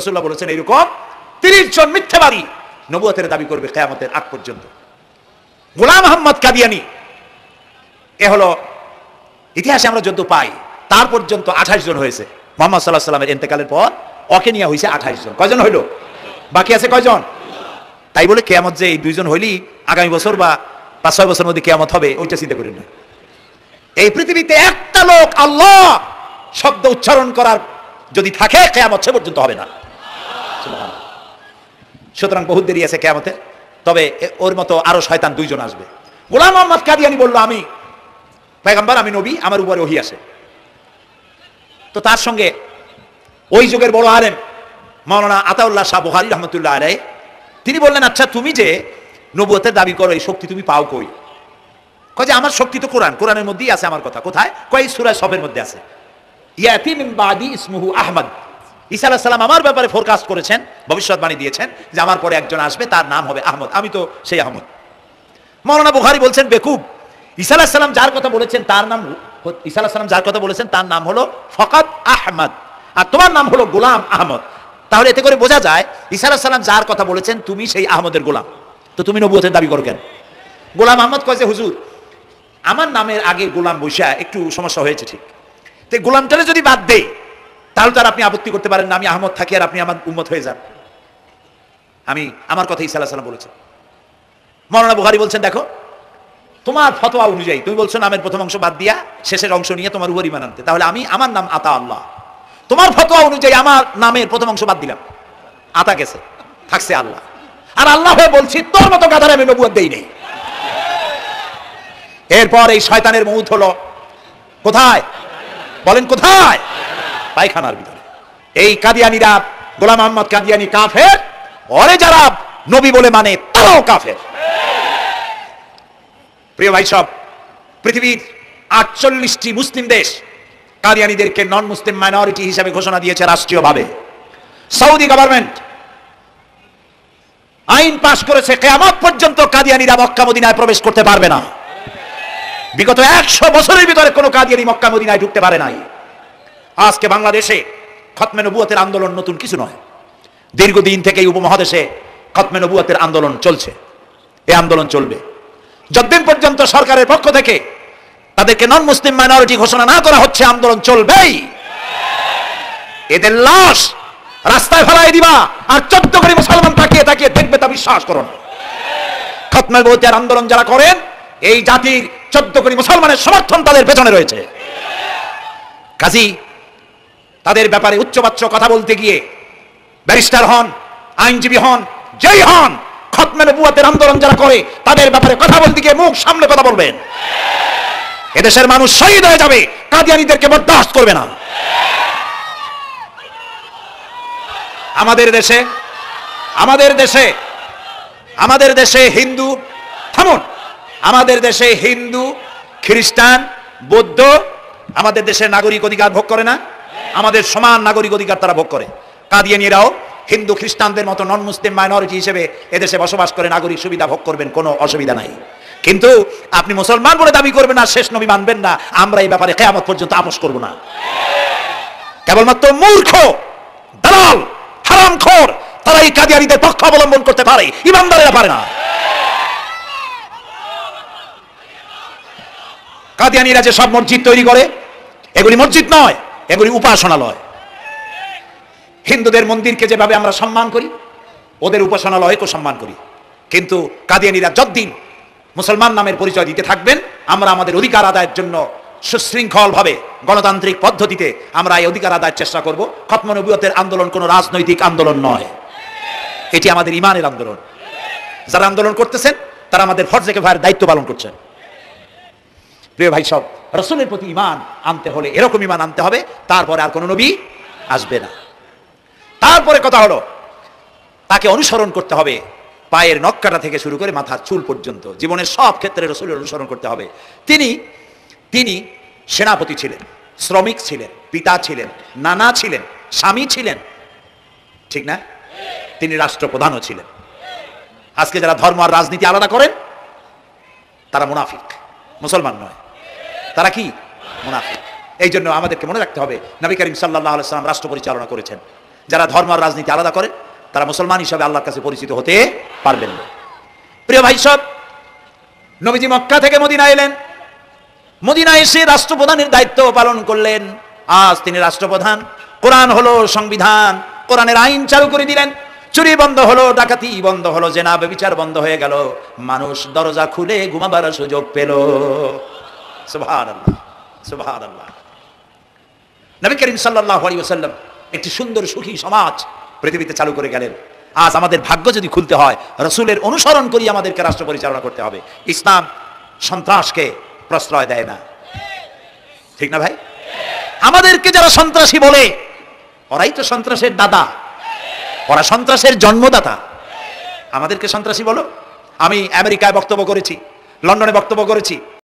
রাসূলুল্লাহ বলেছেন এরকম 30 জন মিথ্যাবাদী নবুয়তের দাবি করবে কিয়ামতের আগ পর্যন্ত। গোলাম আহমদ কাদিয়ানী এ হলো ইতিহাসে আমরা যত পাই তার পর্যন্ত 28 জন হয়েছে। মুহাম্মদ সাল্লাল্লাহু আলাইহি ওয়াসাল্লামের ইন্তেকালের পর ওকে নিয়ে হয়েছে 28 জন। কয়জন হইল? বাকি আছে কয়জন? তাই বলে কিয়ামত যে এই 2 জন হইলি আগামী বছর বা 5-6 বছরের মধ্যে কিয়ামত হবে ওইটা চিন্তা করেন না। এই পৃথিবীতে একটা লোক আল্লাহ শব্দ উচ্চারণ করার যদি থাকে কিয়ামত সে পর্যন্ত হবে না। সুবহানাল্লাহ। সুতরাং বহুত দেরি আছে কিয়ামতে, তবে ওর মতো আরো শয়তান 2 জন আসবে। গোলাম আহমদ কাদিয়ানী বলল আমি পয়গম্বর, আমি নবী, আমার উপরে ওহী আসে। তো তার সঙ্গে ওই যুগের বড় আলেম মাওলানা আতাউল্লাহ শাহ বুখারী রাহমাতুল্লাহ আলাইহি তিনি বললেন, আচ্ছা তুমি যে নবুয়তের দাবি করো এই শক্তি তুমি পাও কই? কয় যে আমার শক্তি তো কোরআন, কোরআনের মধ্যেই আছে আমার কথা। কোথায়? কয় সূরা সফের মধ্যে আছে, ইয়াতি মিন বাদি ইসমুহু আহমদ। ঈসা আলাইহিস সালাম আমার ব্যাপারে ফোরকাস্ট করেছেন, ভবিষ্যৎবাণী দিয়েছেন যে আমার পরে একজন আসবে তার নাম হবে আহমদ, আমি তো সেই আহমদ। মাওলানা বুখারী বলছেন বেকুব, ঈসা আলাইহিস সালাম যার কথা বলেছেন তার নাম, ঈসা আলাইহিস সালাম যার কথা বলেছেন তার নাম হলো ফকাত আহমদ, আর তোমার নাম হলো গোলাম আহমদ। তাহলে এতে করে বোঝা যায় ঈসা আলাইহিস সালাম যার কথা বলেছেন তুমি সেই আহমদের গোলাম, তো তুমি নবুয়তের দাবি করো কেন? গোলাম আহমদ কয় যে হুজুর আমার নামের আগে গোলাম বৈশা একটু সমস্যা হয়েছে, ঠিক তো গোলামটারে যদি বাদ দেই তাহলে তো আর আপনি আপত্তি করতে পারেন না আমি আহমদ থাকি আর আপনি আমার উম্মত হয়ে যান। আমি আমার কথা ঈসা আলাইহিস সালাম বলেছেন। মাওলানা বুখারী বলছেন দেখো তোমার ফতোয়া অনুযায়ী তুমি বলছো নামের প্রথম অংশ বাদ দিয়া শেষের অংশ নিয়ে তোমার উপর ঈমান আনতে, তাহলে আমি আমার নাম আতা আল্লাহ, তোমার ফতোয়া অনুযায়ী আমার নামের প্রথম অংশ বাদ দিলাম, আতা গেছে, থাকছে আল্লাহ। আর আল্লাহ হয়ে বলছি তোর মতো গাধারে আমি নবুয়ত দেই নেই। এরপর এই শয়তানের মউত হলো কোথায়? বলেন কোথায়? পায়খানার ভিতরে। এই কাদিয়ানীরা, গোলাম আহমদ কাদিয়ানী কাফের, ওরে যারা নবী বলে মানে তারাও কাফের। প্রিয় ভাই সব, পৃথিবীর 48টি মুসলিম দেশ কাদিয়ানীদেরকে নন মুসলিম মাইনরিটি হিসেবে ঘোষণা দিয়েছে রাষ্ট্রীয়ভাবে। সৌদি গভর্নমেন্ট আইন পাশ করেছে কিয়ামত পর্যন্ত কাদিয়ানীরা মক্কা মদিনায় প্রবেশ করতে পারবে না। বিগত 100 বছরের ভিতরে কোনো কাদিয়ানী মক্কা মদিনায় ঢুকতে পারে নাই। আজকে বাংলাদেশে খতমে নবুয়তের আন্দোলন নতুন কিছু নয়, দীর্ঘদিন থেকে এই উপমহাদেশে খতমে নবুয়তের আন্দোলন চলছে। এই আন্দোলন চলবে যতদিন পর্যন্ত সরকারের পক্ষ থেকে তাদেরকে নন মুসলিম মাইনরিটি ঘোষণা না করা হচ্ছে, আন্দোলন চলবেই। এদের লাশ রাস্তায় ফেলাই দিবা আর 14 কোটি মুসলমান তাকিয়ে তাকিয়ে দেখবে, তা বিশ্বাস করুন। খতমে নবুয়তের আন্দোলন যারা করেন এই জাতির 14 কোটি মুসলমানের সমর্থন তাদের পেছনে রয়েছে। কাজী তাদের ব্যাপারে উচ্চবাচ্য কথা বলতে গিয়ে ব্যারিস্টার হন, আইনজীবী হন, যেই হন, খতমে নবুয়তের আন্দোলন যারা করে তাদের ব্যাপারে কথা বলতে গিয়ে মুখ সামনে কথা বলবেন। এদেশের মানুষ শহীদ হয়ে যাবে, কাদিয়ানীদেরকে বরদাস্ত করবে না। আমাদের দেশে হিন্দু, থামুন, আমাদের দেশে হিন্দু, খ্রিস্টান, বৌদ্ধ আমাদের দেশের নাগরিক অধিকার ভোগ করে না? আমাদের সমান নাগরিক অধিকার তারা ভোগ করে। কাদিয়ানীরাও হিন্দু খ্রিস্টানদের মতো নন মুসলিম মাইনরিটি হিসেবে এদেশে বসবাস করে নাগরিক সুবিধা ভোগ করবেন, কোনো অসুবিধা নাই। কিন্তু আপনি মুসলমান বলে দাবি করবেন না, শেষ নবী মানবেন না, আমরা এই ব্যাপারে কিয়ামত পর্যন্ত আপোষ করব না। কেবলমাত্র মূর্খ, দালাল, হারামখোর তারা এই কাদিয়ানীদের পক্ষ অবলম্বন করতে পারে, ইমানদারেরা পারে না। কাদিয়ানীরা যে সব মসজিদ তৈরি করে এগুলি মসজিদ নয়, এগুলি উপাসনালয়। হিন্দুদের মন্দিরকে যেভাবে আমরা সম্মান করি ওদের উপাসনালয়কেও সম্মান করি। কিন্তু কাদিয়ানীরা যতদিন মুসলমান নামের পরিচয় দিতে থাকবেন, আমরা আমাদের অধিকার আদায়ের জন্য সুশৃঙ্খলভাবে গণতান্ত্রিক পদ্ধতিতে আমরা এই অধিকার আদায়ের চেষ্টা করব। খতমে নবুয়তের আন্দোলন কোনো রাজনৈতিক আন্দোলন নয়, এটি আমাদের ইমানের আন্দোলন। যারা আন্দোলন করতেছেন তারা আমাদের ফরজে কিফায়ার দায়িত্ব পালন করছেন। প্রিয় ভাই সব, রাসূলের প্রতি ঈমান আনতে হলে এরকম ঈমান আনতে হবে, তারপরে আর কোনো নবী আসবে না। তারপরে কথা হলো তাকে অনুসরণ করতে হবে পায়ের নখকাটা থেকে শুরু করে মাথার চুল পর্যন্ত, জীবনের সব ক্ষেত্রে রাসূলের অনুসরণ করতে হবে। তিনি সেনাপতি ছিলেন, শ্রমিক ছিলেন, পিতা ছিলেন, নানা ছিলেন, স্বামী ছিলেন, ঠিক না? তিনি রাষ্ট্রপ্রধানও ছিলেন। আজকে যারা ধর্ম আর রাজনীতি আলাদা করেন তারা মুনাফিক, মুসলমান নয়, তারা কি? মুনাফিক। এই জন্য আমাদেরকে মনে রাখতে হবে নবী করিম সাল্লাল্লাহু আলাইহি ওয়াসাল্লাম রাষ্ট্র পরিচালনা করেছেন। যারা ধর্ম আর রাজনীতি আলাদা করে তারা মুসলমান হিসাবে আল্লাহর কাছে পরিচিত হতে পারবেন না। প্রিয় ভাই সব, নবীজি মক্কা থেকে মদিনা এলেন, মদিনা এসে রাষ্ট্রপ্রধানের দায়িত্ব পালন করলেন। আজ তিনি রাষ্ট্রপ্রধান, কোরআন হলো সংবিধান, কোরআনের আইন চালু করে দিলেন। চুরি বন্ধ হলো, ডাকাতি বন্ধ হলো, জেনা ব্যভিচার বন্ধ হয়ে গেল, মানুষ দরজা খুলে ঘুমাবার সুযোগ পেল। সুবহানাল্লাহ, সুবহানাল্লাহ। নবী করিম সাল্লাল্লাহু আলাইহি ওয়াসাল্লাম একটি সুন্দর সুখী সমাজ পৃথিবীতে চালু করে গেলেন। আজ আমাদের ভাগ্য যদি খুলতে হয়, রাসূলের অনুসরণ করি আমাদেরকে রাষ্ট্র পরিচালনা করতে হবে। ইসলাম সন্ত্রাসকে প্রশ্রয় দেয় না, ঠিক না ভাই? আমাদেরকে যারা সন্ত্রাসী বলে, ওরাই তো সন্ত্রাসের দাদা, ওরা সন্ত্রাসের জন্মদাতা। আমাদেরকে সন্ত্রাসী বলো? আমি আমেরিকায় বক্তব্য করেছি, লন্ডনে বক্তব্য করেছি,